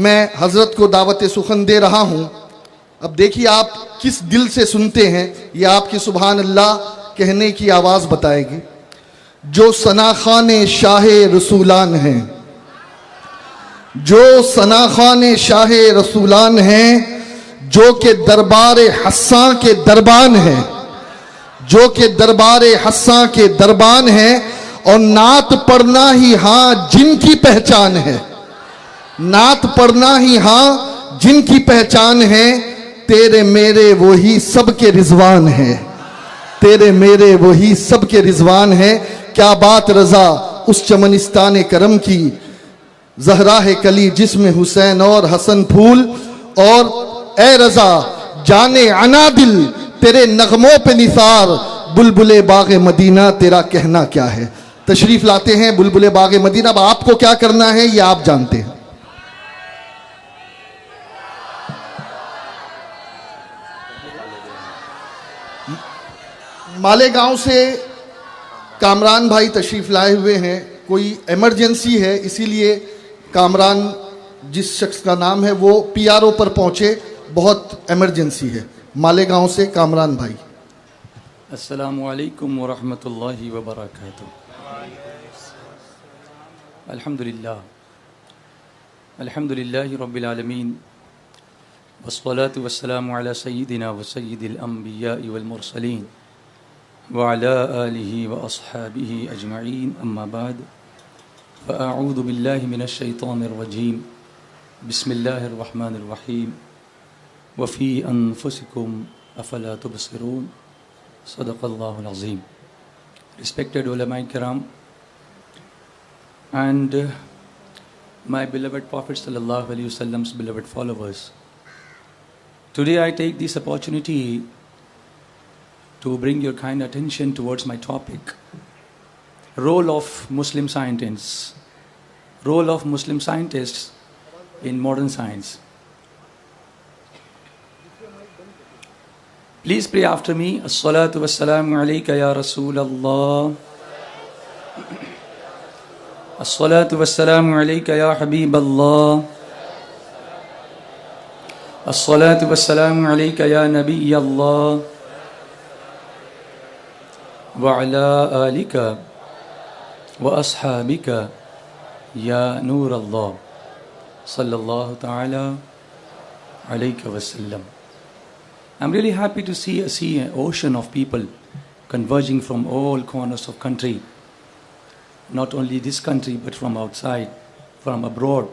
میں حضرت کو دعوت سخن دے رہا ہوں. اب دیکھیے آپ کس دل سے سنتے ہیں، یہ آپ کی سبحان اللہ کہنے کی آواز بتائے گی. جو ثناخوان شاہ رسولان ہیں، جو ثناخوان شاہ رسولان ہیں، جو کہ دربار حساں کے دربان ہیں، جو کہ دربار حساں کے دربان ہیں، اور نعت پڑھنا ہی ہاں جن کی پہچان ہے، نعت پڑھنا ہی ہاں جن کی پہچان ہے. تیرے میرے وہی سب کے رضوان ہے، تیرے میرے وہی سب کے رضوان ہے. کیا بات رضا اس چمنستان کرم کی، زہرا ہے کلی جسم حسین اور حسن پھول. اور اے رضا جانے عنا دل تیرے نغموں پہ نثار، بلبل باغ مدینہ تیرا کہنا کیا ہے. تشریف لاتے ہیں بلبل باغ مدینہ. اب آپ کو کیا کرنا ہے یہ آپ جانتے ہیں. مالیگاؤں سے کامران بھائی تشریف لائے ہوئے ہیں. کوئی ایمرجنسی ہے اسی لیے کامران جس شخص کا نام ہے وہ پی آر او پر پہنچے، بہت ایمرجنسی ہے. مالیگاؤں سے کامران بھائی. السلام علیکم ورحمۃ اللہ وبرکاتہ. الحمدللہ رب العالمین، والصلاة والسلام علی سیدنا و سید الانبیاء والمرسلین وعلی آلہ واصحابہ اجمعین. اما بعد فاعوذ باللہ من الشیطان الرجیم. بسم اللہ الرحمن الرحیم. وفی انفسکم افلا تبصرون. صدق اللہ العظیم. Respected ulama kiram and my beloved Prophet sallallahu alaihi wasallam's beloved followers, today I take this opportunity to bring your kind attention towards my topic, role of Muslim scientists, role of Muslim scientists in modern science. Please pray after me. As-salatu was-salamu alayka ya Rasul Allah. As-salatu was-salamu alayka ya Habib Allah. As-salatu was-salamu alayka ya Nabi Allah. Wa ala alika wa ashabika ya Nur Allah. Sallallahu ta'ala alayka wa sallam. I'm really happy to see an ocean of people converging from all corners of country, not only this country but from outside, from abroad,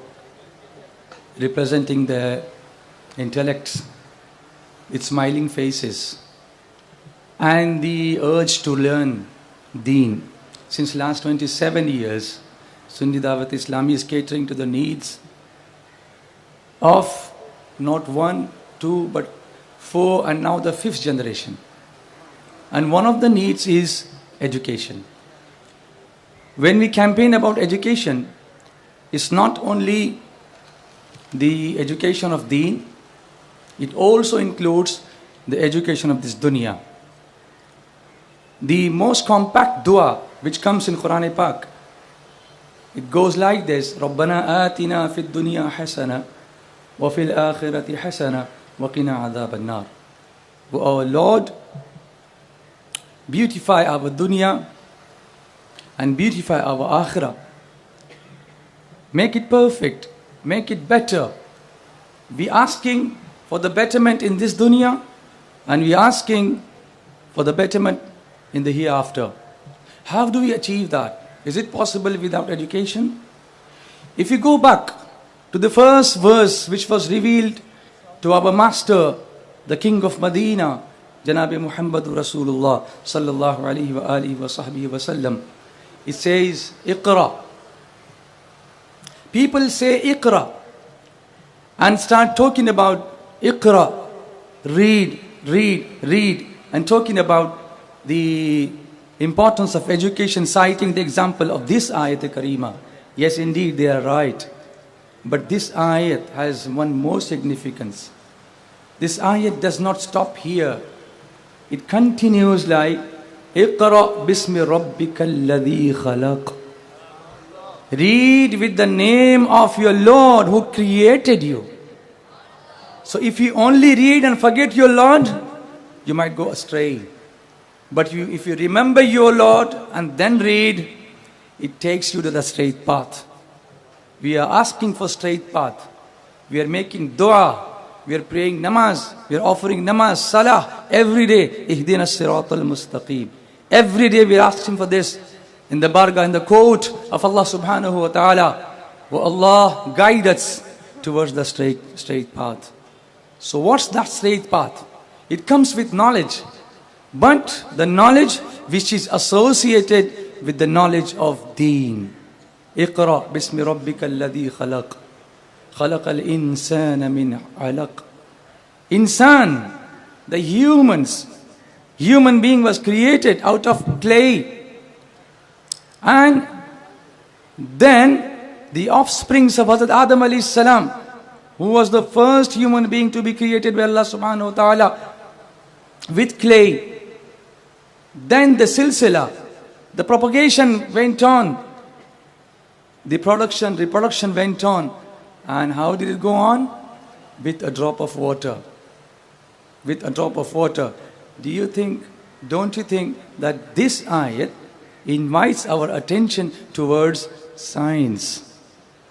representing their intellects with smiling faces and the urge to learn deen. Since last 27 years, Sunni Dawat Islami is catering to the needs of not one, two, but 4 and now the 5th generation. And one of the needs is education. When we campaign about education, it's not only the education of deen, it also includes the education of this dunya. The most compact dua which comes in Quran Pak, it goes like this: Rabbana atina fid dunya hasana wa fil akhirati hasana وَقِنَا عَذَابَ النَّارِ. O our Lord, beautify our dunya and beautify our akhirah. Make it perfect, make it better. We asking for the betterment in this dunya and we asking for the betterment in the hereafter. How do we achieve that? Is it possible without education? If you go back to the first verse which was revealed to our master, the king of Medina, Janabi Muhammadur Rasulullah sallallahu alaihi wa alihi wa sahbihi wa sallam, it says, Iqra. People say Iqra and start talking about Iqra, read, and talking about the importance of education, citing the example of this ayat karima. Yes, indeed, they are right. But this ayat has one more significance. This ayat does not stop here. It continues like, Iqra bismi rabbika alladhi khalaq. Read with the name of your Lord who created you. So if you only read and forget your Lord, you might go astray. But if you remember your Lord and then read, it takes you to the straight path. We are asking for straight path. We are making dua. We are praying namaz. We are offering namaz, salah every day. Ihdina siratal mustaqim. Every day we are asking for this in the bargah, in the court of Allah subhanahu wa ta'ala. Will Allah guide us towards the straight path. So what's that straight path? It comes with knowledge. But the knowledge which is associated with the knowledge of deen. Iqra bismi rabbika alladhi khalaq. Khalaqal insana min alaq. Insan, the human being was created out of clay. And then the offsprings of Hazrat Adam alayhi salam, who was the first human being to be created by Allah subhanahu wa ta'ala with clay. Then the silsila, the propagation went on. The reproduction went on. And how did it go on? With a drop of water. With a drop of water. Don't you think that this ayat invites our attention towards science?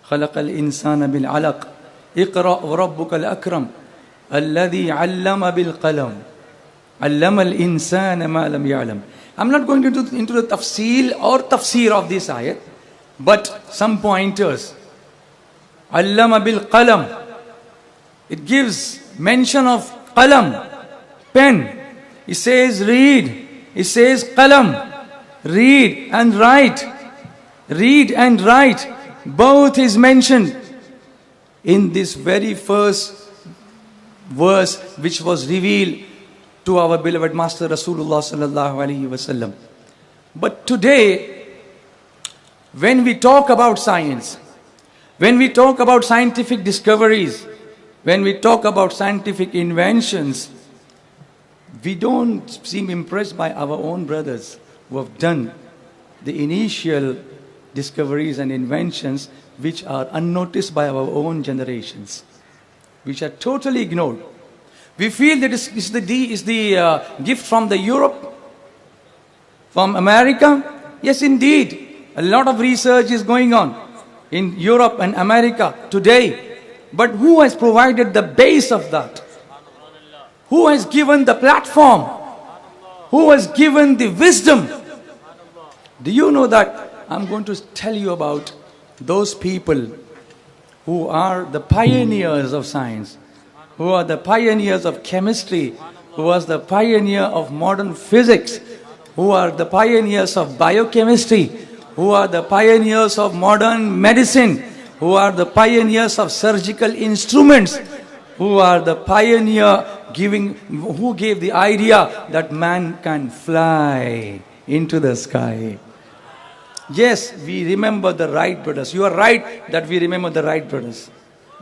خَلَقَ الْإِنسَانَ بِالْعَلَقِ اقرأ وربك الأكرم الذي علم بالقلم علم الإنسان ما لم يعلم. I'm not going to do into the tafsil or tafsir of this ayat, but some pointers. علم بالقلم. It gives mention of qalam, pen. It says read. It says qalam, read and write. Read and write. Both is mentioned in this very first verse which was revealed to our beloved Master Rasulullah sallallahu alaihi wasallam. But today, when we talk about science, when we talk about scientific discoveries, when we talk about scientific inventions, we don't seem impressed by our own brothers who have done the initial discoveries and inventions which are unnoticed by our own generations, which are totally ignored. We feel that is the gift from the Europe, from America. Yes, indeed, a lot of research is going on in Europe and America today. But who has provided the base of that? Who has given the platform? Who has given the wisdom? Do you know that? I'm going to tell you about those people who are the pioneers of science, who are the pioneers of chemistry, who are the pioneer of modern physics, who are the pioneers of biochemistry, who are the pioneers of modern medicine, who are the pioneers of surgical instruments, who are the pioneer who gave the idea that man can fly into the sky. Yes, we remember the Wright brothers. You are right that we remember the Wright brothers.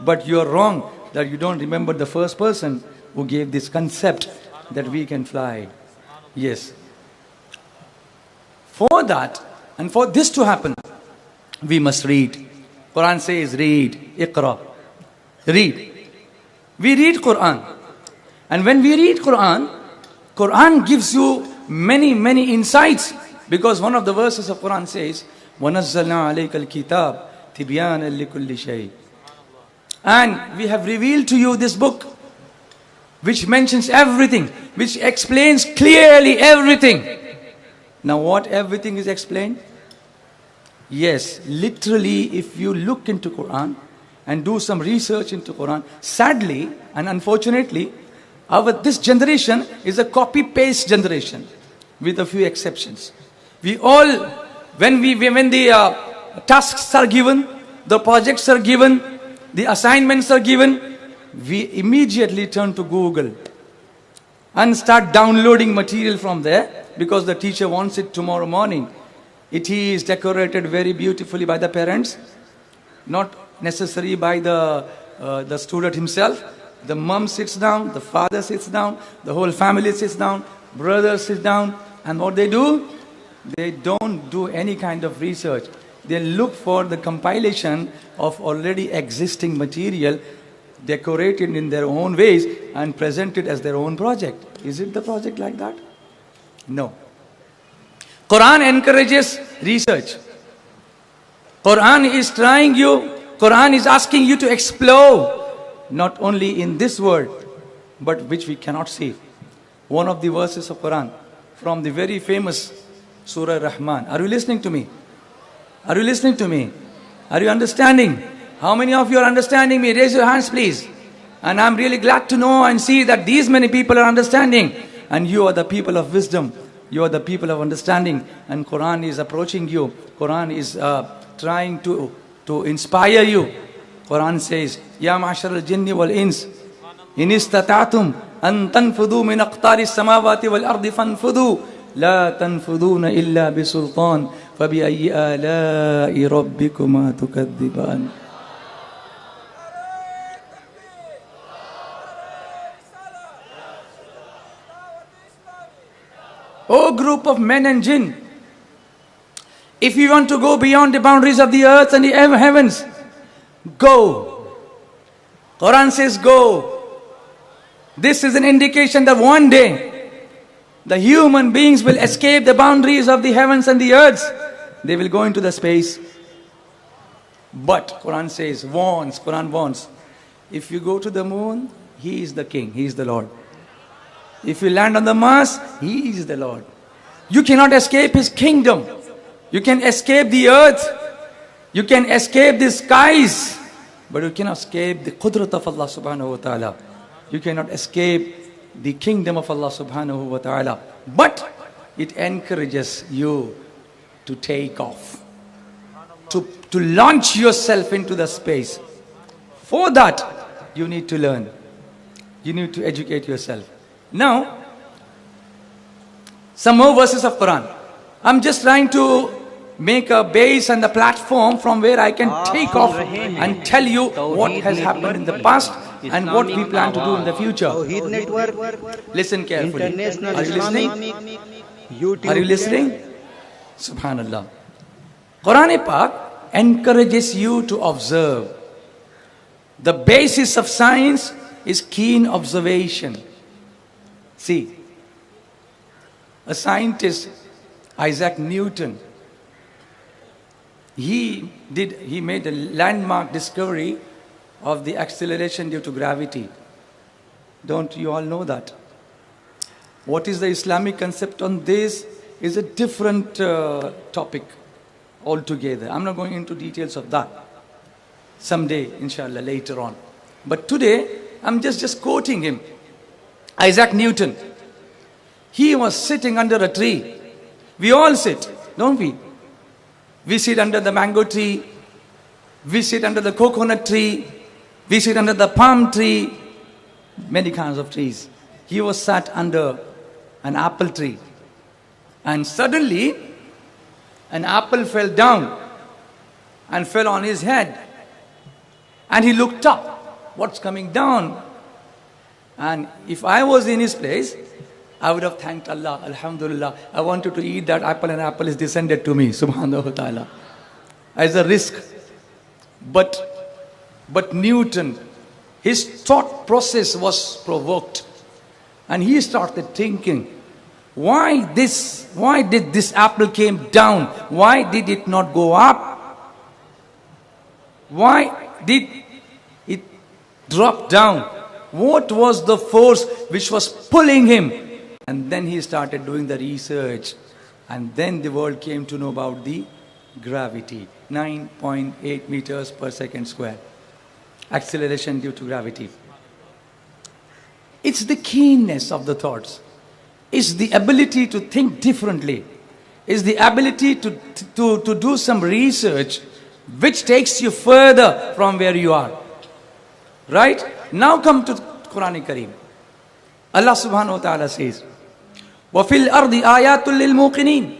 But you are wrong that you don't remember the first person who gave this concept that we can fly. Yes. For that, and for this to happen, we must read. Quran says read, iqra. Read. We read Quran. And when we read Quran, Quran gives you many insights. Because one of the verses of Quran says, وَنَزَّلْنَا عَلَيْكَ الْكِتَابِ تِبْيَانًا لِكُلِّ شَيْءٍ. And we have revealed to you this book, which mentions everything, which explains clearly everything. Now what everything is explained? Yes, literally, if you look into Quran and do some research into Quran, sadly and unfortunately, this generation is a copy-paste generation, with a few exceptions. We all, when the tasks are given, the projects are given, the assignments are given, we immediately turn to Google and start downloading material from there because the teacher wants it tomorrow morning. It is decorated very beautifully by the parents, not necessarily by the student himself. The mom sits down, the father sits down, the whole family sits down, brothers sit down, and what they do? They don't do any kind of research. They look for the compilation of already existing material, decorated in their own ways and presented as their own project. Is it the project like that? No. Quran encourages research. Quran is asking you to explore, not only in this world, but which we cannot see. One of the verses of Quran from the very famous Surah Rahman. Are you listening to me? Are you listening to me? Are you understanding? How many of you are understanding me? Raise your hands, please. And I'm really glad to know and see that these many people are understanding. And you are the people of wisdom. You are the people of understanding. And Quran is approaching you. Quran is trying to inspire you. Quran says, Ya ma'ashar al-jinni wal-ins, in istata'tum an tanfudu min aqtari samawati wal-ardi fanfudu, la tanfuduna illa bisultan, fabi ayyi ala'i rabbikuma tukaddiban. O group of men and jinn, if you want to go beyond the boundaries of the earth and the heavens, go. Quran says go. This is an indication that one day the human beings will escape the boundaries of the heavens and the earth. They will go into the space. But Quran says, Quran warns, if you go to the moon, He is the King, He is the Lord. If you land on the Mars, He is the Lord. You cannot escape His kingdom. You can escape the earth. You can escape the skies. But you cannot escape the qudrat of Allah subhanahu wa ta'ala. You cannot escape the kingdom of Allah subhanahu wa ta'ala. But it encourages you to take off. To launch yourself into the space. For that, you need to learn. You need to educate yourself. Now, some more verses of Quran. I'm just trying to make a base and a platform from where I can take off and tell you what has happened in the past and what we plan to do in the future. Tauhid Network. Listen carefully. Are you listening? Are you listening? Subhanallah. Quran Pak encourages you to observe. The basis of science is keen observation. See, a scientist, Isaac Newton, he made a landmark discovery of the acceleration due to gravity. Don't you all know that? What is the Islamic concept on this is a different topic altogether. I'm not going into details of that. Someday, inshallah, later on. But today, I'm just quoting him. Isaac Newton. He was sitting under a tree. We all sit, don't we? We sit under the mango tree. We sit under the coconut tree. We sit under the palm tree. Many kinds of trees. He was sat under an apple tree. And suddenly, an apple fell down and fell on his head. And he looked up. What's coming down? And if I was in his place, I would have thanked Allah, Alhamdulillah. I wanted to eat that apple and apple is descended to me, subhanahu wa ta'ala. As a risk. But Newton, his thought process was provoked. And he started thinking, why did this apple came down? Why did it not go up? Why did it drop down? What was the force which was pulling him? And then he started doing the research. And then the world came to know about the gravity. 9.8 meters per second square. Acceleration due to gravity. It's the keenness of the thoughts. It's the ability to think differently. It's the ability to do some research which takes you further from where you are. Right? Now come to Quran Kareem. Allah subhanahu wa ta'ala says, وَفِي الْأَرْضِ آيَاتٌ لِلْمُوقِنِينَ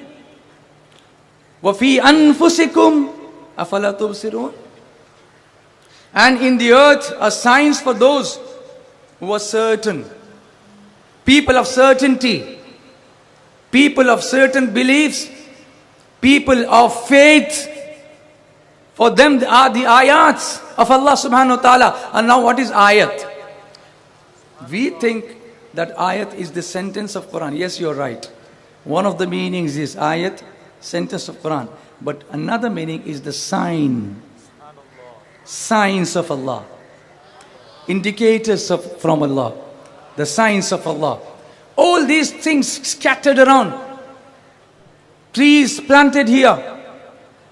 وَفِي أَنفُسِكُمْ أَفَلَا تُبْصِرُونَ. And in the earth are signs for those who are certain. People of certainty. People of certain beliefs. People of faith. For them are the ayats of Allah subhanahu wa ta'ala. And now what is ayat? We think that ayat is the sentence of Quran. Yes, you're right. One of the meanings is ayat, sentence of Quran. But another meaning is the sign. Signs of Allah. Indicators from Allah. The signs of Allah. All these things scattered around. Trees planted here.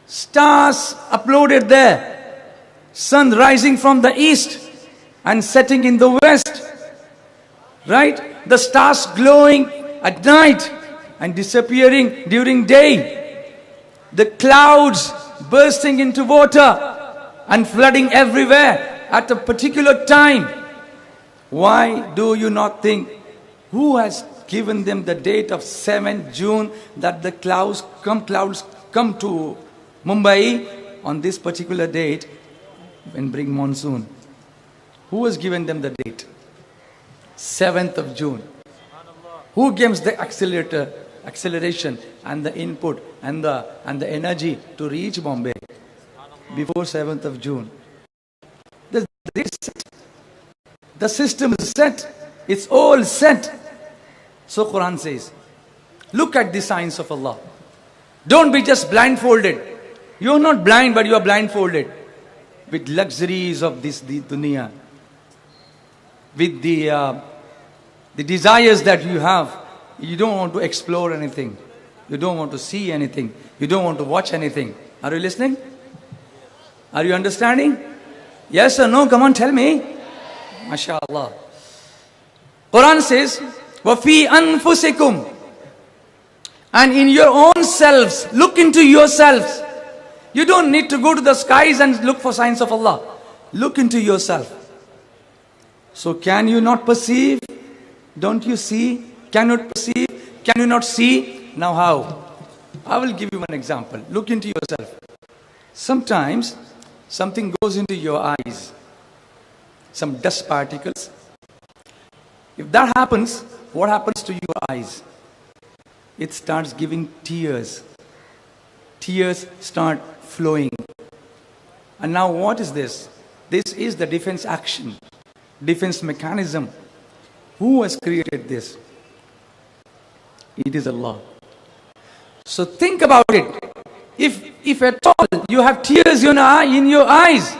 Stars uploaded there. Sun rising from the east and setting in the west. Right? The stars glowing at night and disappearing during day. The clouds bursting into water and flooding everywhere at a particular time. Why do you not think, who has given them the date of 7th June that the clouds come to Mumbai on this particular date and bring monsoon? Who has given them the date? 7th of June. Who gives the acceleration and the input and the energy to reach Bombay before 7th of June? The system is set. It's all set. So Quran says, look at the signs of Allah. Don't be just blindfolded. You're not blind, but you are blindfolded with luxuries of the dunya, with the desires that you have. You don't want to explore anything. You don't want to see anything. You don't want to watch anything. Are you listening? Are you understanding? Yes or no? Come on, tell me. MashaAllah. Quran says, وَفِي أَنفُسِكُمْ. And in your own selves, look into yourselves. You don't need to go to the skies and look for signs of Allah. Look into yourself. So can you not perceive? Don't you see? Can you not perceive? Can you not see? Now how? I will give you an example. Look into yourself. Sometimes something goes into your eyes. Some dust particles. If that happens, what happens to your eyes? It starts giving tears. Tears start flowing. And now what is this? This is the defense action, defense mechanism. Who has created this? It is Allah. So think about it. If at all you have tears in your eyes,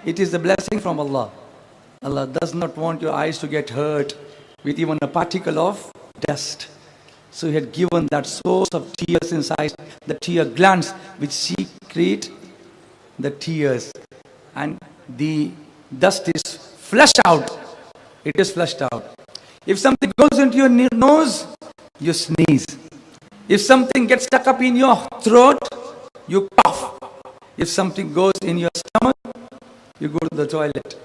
it is a blessing from Allah. Allah does not want your eyes to get hurt with even a particle of dust. So He had given that source of tears inside, the tear glands, which secrete the tears. And the dust is flushed out. It is flushed out. If something goes into your nose, you sneeze. If something gets stuck up in your throat, you cough. If something goes in your stomach, you go to the toilet.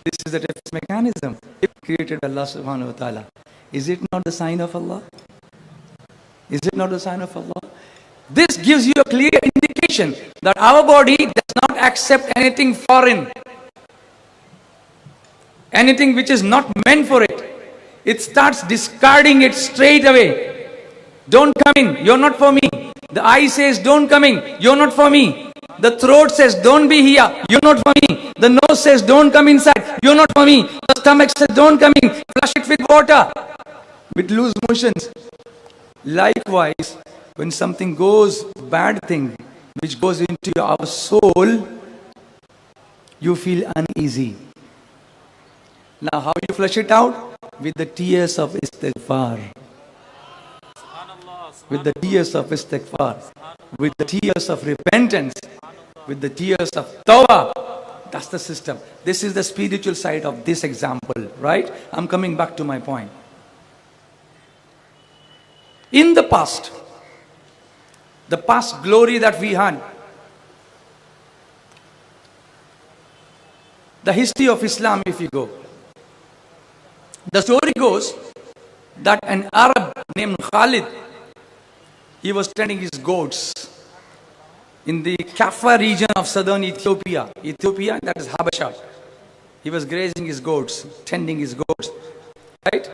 This is the defense mechanism created by Allah subhanahu wa ta'ala. Is it not the sign of Allah? Is it not the sign of Allah? This gives you a clear indication that our body does not accept anything foreign. Anything which is not meant for it. It starts discarding it straight away. Don't come in, you're not for me. The eye says, don't come in, you're not for me. The throat says, don't be here, you're not for me. The nose says, don't come inside, you're not for me. The stomach says, don't come in, flush it with water, with loose motions. Likewise, when something goes, bad thing, which goes into our soul, you feel uneasy. Now how you flush it out? With the tears of istighfar. With the tears of istighfar. With the tears of repentance. With the tears of tawbah. That's the system. This is the spiritual side of this example, right? I'm coming back to my point. In the past glory that we had, the history of Islam, if you go, the story goes that an Arab named Khalid, he was tending his goats in the Kaffa region of southern Ethiopia. Ethiopia, that is Habasha. He was grazing his goats, tending his goats, right?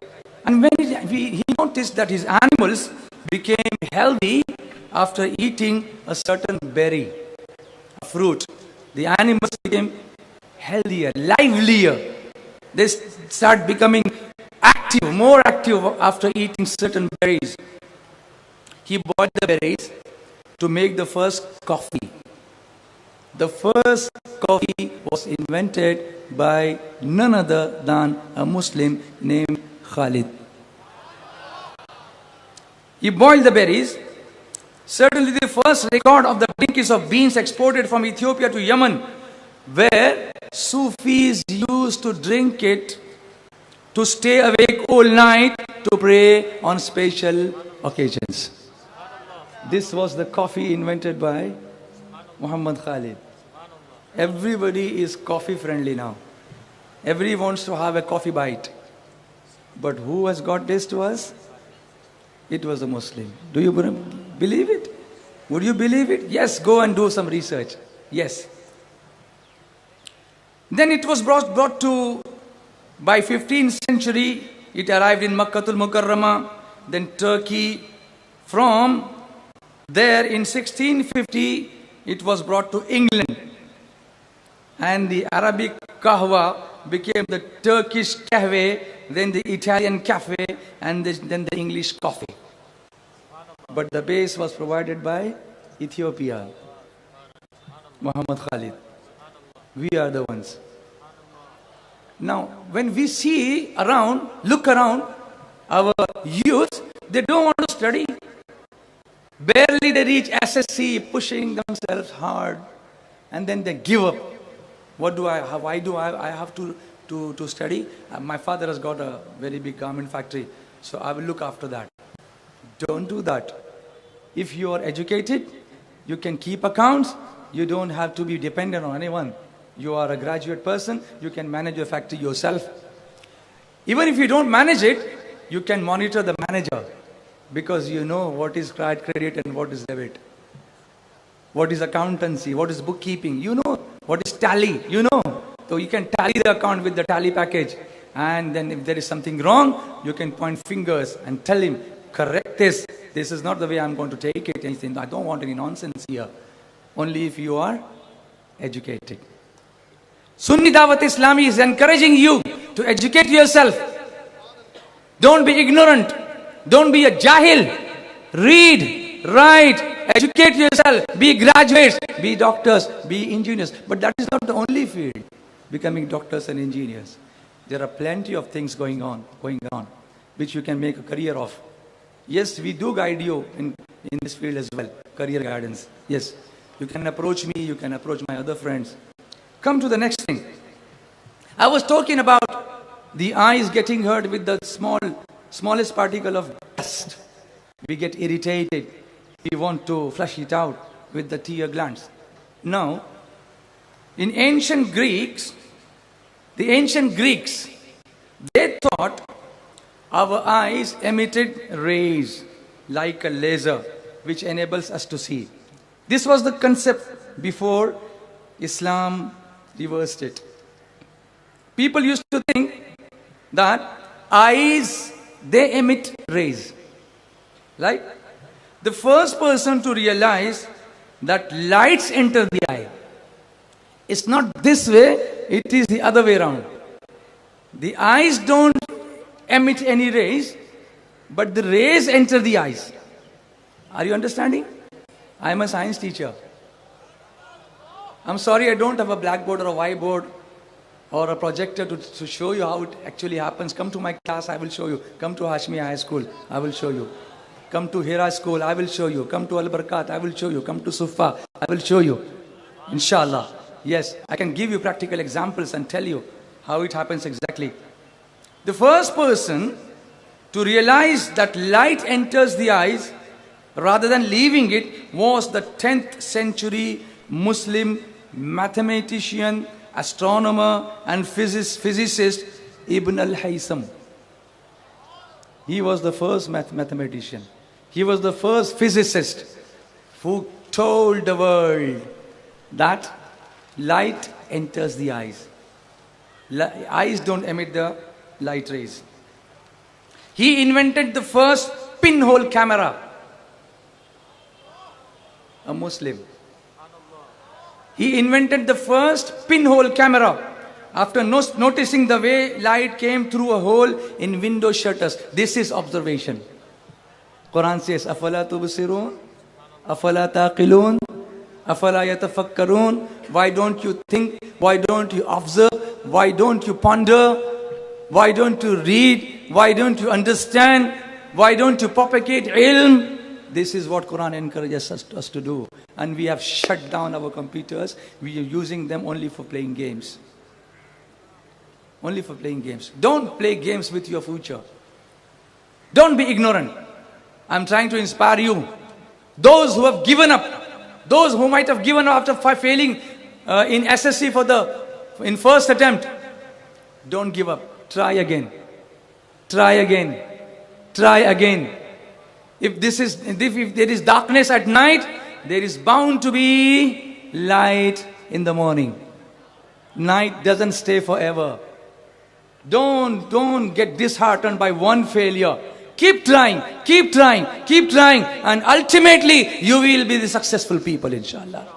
And when he noticed that his animals became healthy after eating a certain berry. fruit, the animals became healthier, livelier. They start becoming active, more active after eating certain berries. He boiled the berries to make the first coffee. The first coffee was invented by none other than a Muslim named Khalid. He boiled the berries. Certainly the first record of the drink is of beans exported from Ethiopia to Yemen, where Sufis used to drink it to stay awake all night to pray on special occasions. This was the coffee invented by Muhammad Khalid. Everybody is coffee friendly now. Everyone wants to have a coffee bite. But who has got this to us? It was a Muslim. Do you believe it? Would you believe it? Yes, go and do some research. Yes. Then it was brought to, by 15th century, it arrived in Makkatul Mukarramah, then Turkey. From there in 1650, it was brought to England. And the Arabic kahwa became the Turkish kahve, then the Italian cafe, and then the English coffee. But the base was provided by Ethiopia. Muhammad Khalid. We are the ones. Now, when we see around, look around, our youth, they don't want to study. Barely they reach SSC, pushing themselves hard, and then they give up. What do I have? Why do I have to study? My father has got a very big garment factory, so I will look after that. Don't do that. If you are educated, you can keep accounts. You don't have to be dependent on anyone. You are a graduate person, you can manage your factory yourself. Even if you don't manage it, you can monitor the manager, because you know what is credit and what is debit. What is accountancy, what is bookkeeping, you know. What is tally, you know. So you can tally the account with the tally package. And then if there is something wrong, you can point fingers and tell him, correct this. This is not the way I'm going to take it. Anything. I don't want any nonsense here. Only if you are educated. Sunni Dawat Islami is encouraging you to educate yourself. Don't be ignorant. Don't be a jahil. Read, write, educate yourself. Be graduates, be doctors, be engineers. But that is not the only field, becoming doctors and engineers. There are plenty of things going on, which you can make a career of. Yes, we do guide you in this field as well, career guidance. Yes, you can approach me, you can approach my other friends. Come to the next thing. I was talking about the eyes getting hurt with the smallest particle of dust. We get irritated. We want to flush it out with the tear glands. Now, in ancient Greeks, they thought our eyes emitted rays like a laser, which enables us to see. This was the concept before Islam reversed it. People used to think that eyes, they emit rays. Right? The first person to realize that lights enter the eye. It's not this way, it is the other way around. The eyes don't emit any rays, but the rays enter the eyes. Are you understanding? I am a science teacher. I'm sorry I don't have a blackboard or a whiteboard or a projector to show you how it actually happens. Come to my class, I will show you. Come to Hashmi High School, I will show you. Come to Hira School, I will show you. Come to Al Barakat, I will show you. Come to Sufa, I will show you. Inshallah. Yes, I can give you practical examples and tell you how it happens exactly. The first person to realize that light enters the eyes rather than leaving it was the 10th century Muslim mathematician, astronomer and physicist Ibn al-Haytham. He was the first mathematician. He was the first physicist who told the world that light enters the eyes. Eyes don't emit the light rays. He invented the first pinhole camera. A Muslim. He invented the first pinhole camera after noticing the way light came through a hole in window shutters. This is observation. Quran says, Afala tubsirun, Afala taqilun, Afala yatafakkarun. Why don't you think? Why don't you observe? Why don't you ponder? Why don't you read? Why don't you understand? Why don't you propagate ilm? This is what Quran encourages us to do. And we have shut down our computers. We are using them only for playing games. Only for playing games. Don't play games with your future. Don't be ignorant. I'm trying to inspire you. Those who have given up, those who might have given up after failing in SSC in first attempt, don't give up. Try again. Try again. Try again. If there is darkness at night, there is bound to be light in the morning. Night doesn't stay forever. Don't get disheartened by one failure. Keep trying, keep trying, keep trying, and ultimately you will be the successful people, inshallah.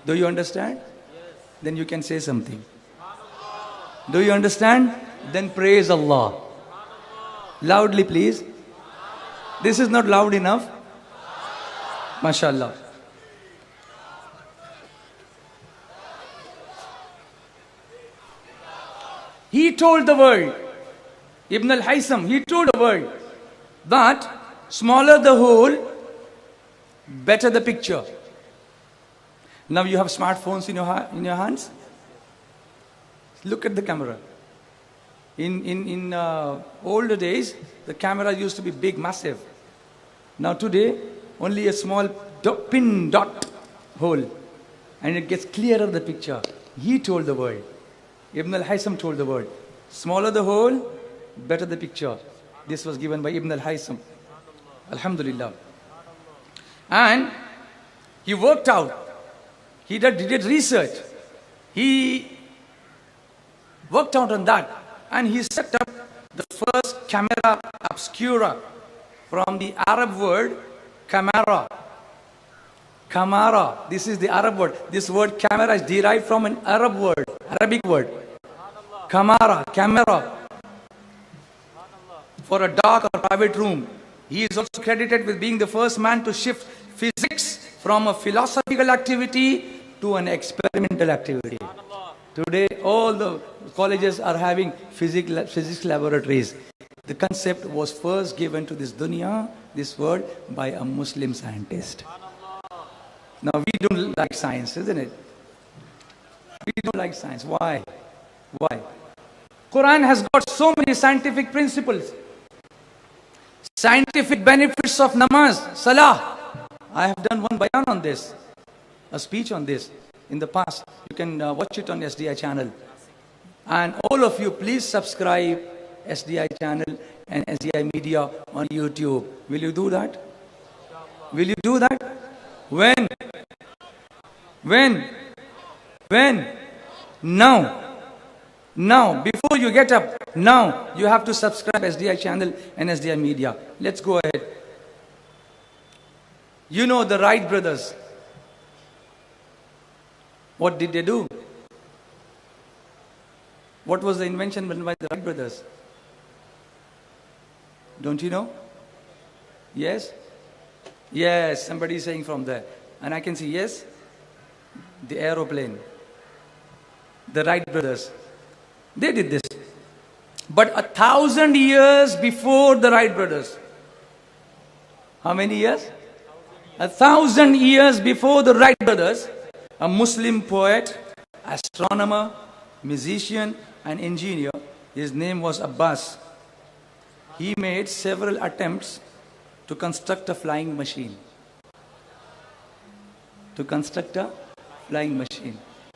Do you understand? Then you can say something. Do you understand? Then praise Allah. Loudly, please. This is not loud enough. MashaAllah. He told the world, Ibn al-Haytham, he told the world that smaller the hole, better the picture. Now you have smartphones in your hands. Look at the camera. In older days, the camera used to be big, massive. Now today, only a small pin dot hole, and it gets clearer the picture. He told the world. Ibn al-Haytham told the world. Smaller the hole, better the picture. This was given by Ibn al-Haytham. Alhamdulillah. And he worked out. He did research. He worked out on that. And he set up the first camera obscura from the Arab word camera. Camera. This is the Arab word. This word camera is derived from an Arabic word. Camera. For a dark or private room. He is also credited with being the first man to shift physics from a philosophical activity to an experimental activity. Today, all the colleges are having physics laboratories. The concept was first given to this dunya, this world, by a Muslim scientist. Now, we don't like science, isn't it? We don't like science. Why? Why? Quran has got so many scientific principles. Scientific benefits of namaz, salah. I have done one bayan on this, a speech on this in the past. You can watch it on SDI channel. And all of you, please subscribe SDI channel and SDI media on YouTube. Will you do that? Will you do that? When? Now, before you get up, now you have to subscribe SDI channel and SDI media. Let's go ahead. You know the Wright brothers. What did they do? What was the invention done by the Wright brothers? Don't you know? Yes? Yes, somebody is saying from there. And I can see, yes, the aeroplane. The Wright brothers. They did this. But 1,000 years before the Wright brothers. How many years? 1,000 years before the Wright brothers, a Muslim poet, astronomer, musician, and engineer, his name was Abbas. He made several attempts to construct a flying machine.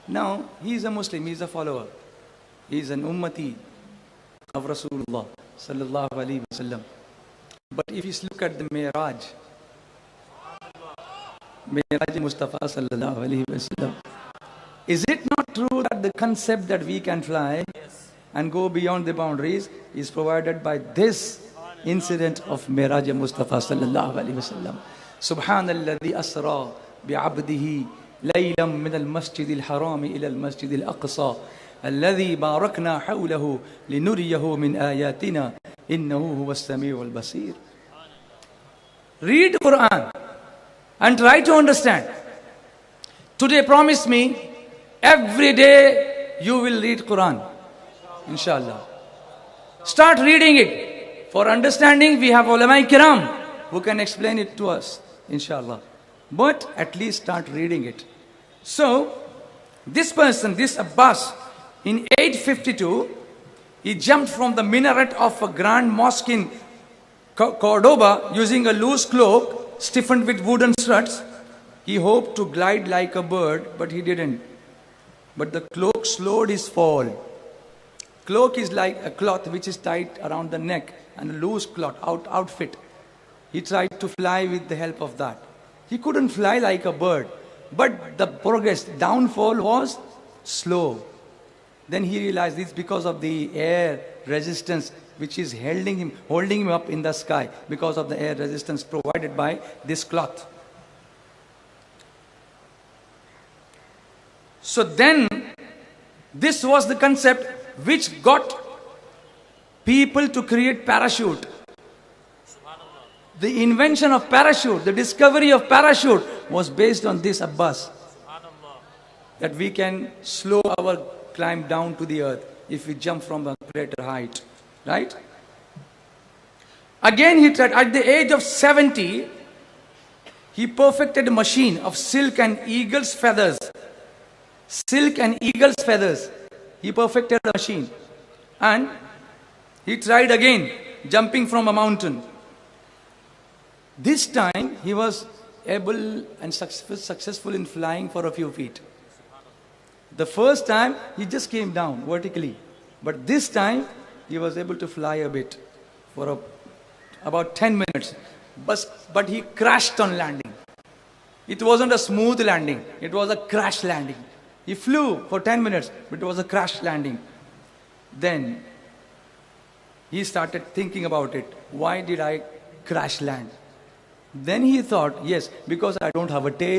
Now, he is a Muslim, he is a follower. He is an ummati of Rasulullah sallallahu alaihi wasallam. But if you look at the Mi'raj Mustafa sallallahu alaihi wasallam, is it not true that the concept that we can fly and go beyond the boundaries is provided by this incident of Mi'raj Mustafa sallallahu alaihi wasallam? Subhanalladhi asra bi'abdihi ليلا من المسجد الحرام إلى المسجد الأقصى الذي باركنا حوله لنريه من آياتنا إنه هو السميع البصير. Read Quran and try to understand. Today promise me, every day you will read Quran. Inshallah. Start reading it. For understanding, we have ulama kiram who can explain it to us. Inshallah. But at least start reading it. So, this person, this Abbas, in 852, he jumped from the minaret of a grand mosque in Cordoba using a loose cloak stiffened with wooden struts. He hoped to glide like a bird, but he didn't. But the cloak slowed his fall. Cloak is like a cloth which is tied around the neck and a loose cloth outfit. He tried to fly with the help of that. He couldn't fly like a bird, but the progress, downfall was slow. Then he realized it's because of the air resistance which is holding him up in the sky, because of the air resistance provided by this cloth. So then, this was the concept which got people to create parachute. The invention of parachute, the discovery of parachute was based on this Abbas. That we can slow our climb down to the earth if we jump from a greater height. Right? Again he tried, at the age of 70, he perfected a machine of silk and eagle's feathers. Silk and eagle's feathers. He perfected the machine. And he tried again, jumping from a mountain. This time, he was able and successful in flying for a few feet. The first time, he just came down vertically. But this time, he was able to fly a bit for about 10 minutes. But he crashed on landing. It wasn't a smooth landing. It was a crash landing. He flew for 10 minutes, but it was a crash landing. Then, he started thinking about it. Why did I crash land? Then he thought, yes, because I don't have a tail.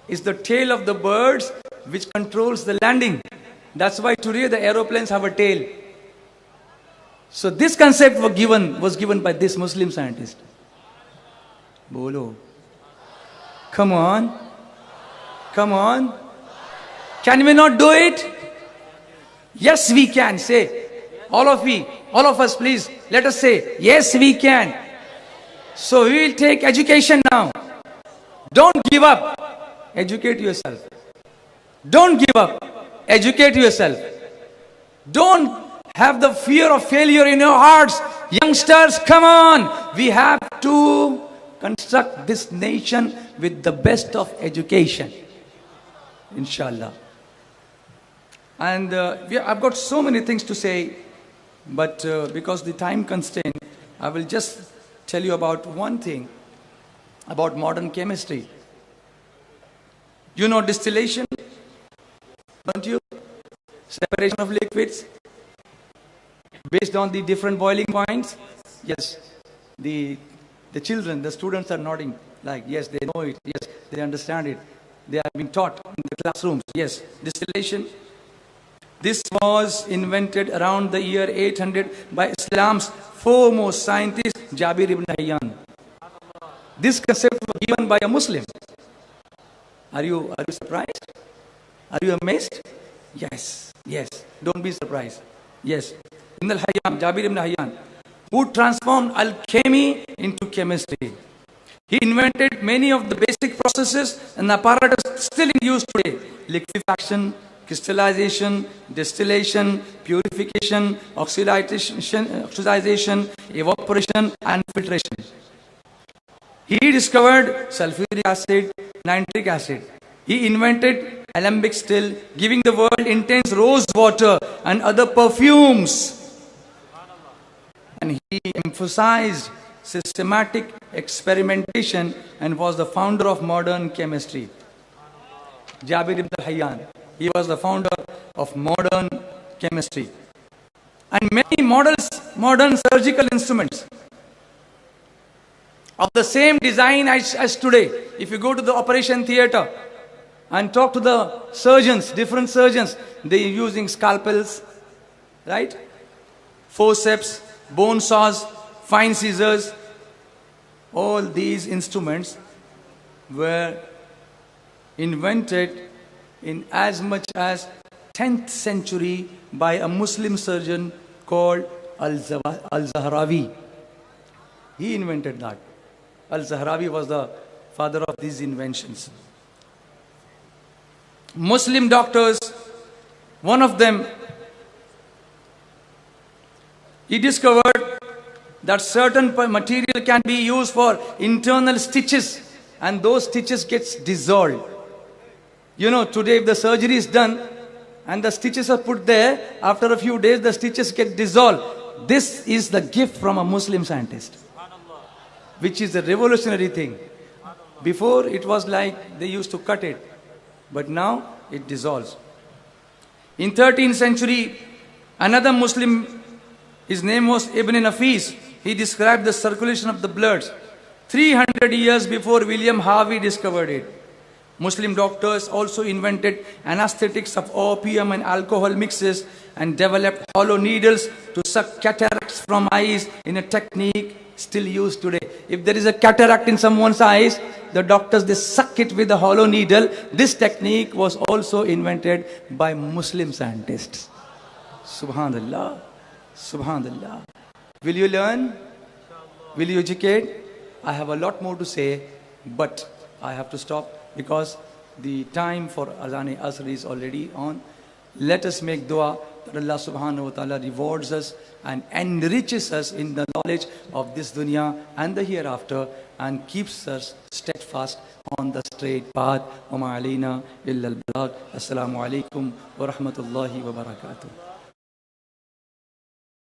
It's the tail of the birds which controls the landing. That's why today the aeroplanes have a tail. So this concept was given by this Muslim scientist. Bolo. Come on. Come on. Can we not do it? Yes, we can. Say. All of us, please. Let us say, yes, we can. So we will take education now. Don't give up. Educate yourself. Don't give up. Educate yourself. Don't have the fear of failure in your hearts. Youngsters, come on. We have to construct this nation with the best of education. Inshallah. And I've got so many things to say, but because the time constraint, I will just tell you about one thing, about modern chemistry. You know distillation, don't you? Separation of liquids based on the different boiling points. Yes, the children, the students are nodding like, yes, they know it, yes, they understand it. They are being taught in the classrooms. Yes, distillation. This was invented around the year 800 by Islam's foremost scientist, Jabir ibn Hayyan. This concept was given by a Muslim. Are you surprised? Are you amazed? Yes, yes. Don't be surprised. Yes. Ibn al-Hayyan, Jabir ibn Hayyan, who transformed alchemy into chemistry. He invented many of the basic processes and apparatus still in use today. Liquefaction, crystallization, distillation, purification, oxidization, evaporation, and filtration. He discovered sulfuric acid, nitric acid. He invented alembic still, giving the world intense rose water and other perfumes. And he emphasized systematic experimentation and was the founder of modern chemistry. Jabir ibn Hayyan, he was the founder of modern chemistry. And many modern surgical instruments of the same design as today. If you go to the operation theater and talk to the surgeons, different surgeons, they are using scalpels, right? Forceps, bone saws, fine scissors. All these instruments were invented in as much as 10th century by a Muslim surgeon called Al-Zahrawi. He invented that. Al-Zahrawi was the father of these inventions. Muslim doctors, one of them, he discovered that certain material can be used for internal stitches, and those stitches gets dissolved. You know, today if the surgery is done and the stitches are put there, after a few days the stitches get dissolved. This is the gift from a Muslim scientist, which is a revolutionary thing. Before it was like they used to cut it, but now it dissolves. In 13th century, another Muslim, his name was Ibn Nafis, he described the circulation of the blood 300 years before William Harvey discovered it. Muslim doctors also invented anesthetics of opium and alcohol mixes and developed hollow needles to suck cataracts from eyes in a technique still used today. If there is a cataract in someone's eyes, the doctors, they suck it with a hollow needle. This technique was also invented by Muslim scientists. Subhanallah. Subhanallah. Will you learn? Will you educate? I have a lot more to say, but I have to stop because the time for Azan Asr is already on. Let us make dua that Allah subhanahu wa ta'ala rewards us and enriches us in the knowledge of this dunya and the hereafter and keeps us steadfast on the straight path. Wa ma alayna illa al-balagh. Assalamu alaikum wa rahmatullahi wa barakatuh.